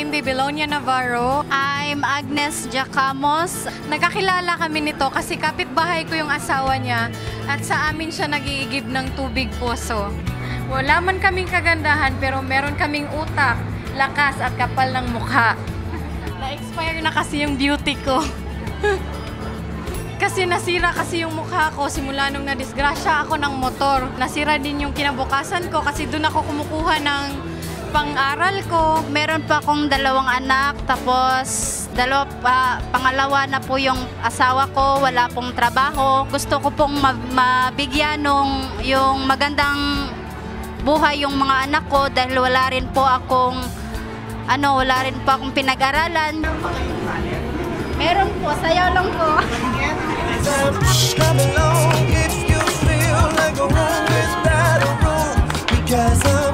Cindy Belonia Navarro. I'm Agnes Jacamos. Nagkakilala kami nito kasi kapitbahay ko yung asawa niya at sa amin siya nag-iigib ng tubig poso. Wala man kaming kagandahan pero meron kaming utak, lakas at kapal ng mukha. Na-expire na kasi yung beauty ko. Kasi nasira kasi yung mukha ko simula nung nadisgrasya ako ng motor. Nasira din yung kinabukasan ko kasi doon ako kumukuha ng pang-aral ko. Meron pa akong 2 anak, tapos pangalawa na po yung asawa ko, wala pong trabaho. Gusto ko pong mabigyan yung magandang buhay yung mga anak ko dahil wala rin po akong pinag-aralan. Meron po, sayaw lang po. Come along if you feel like a room without a room, because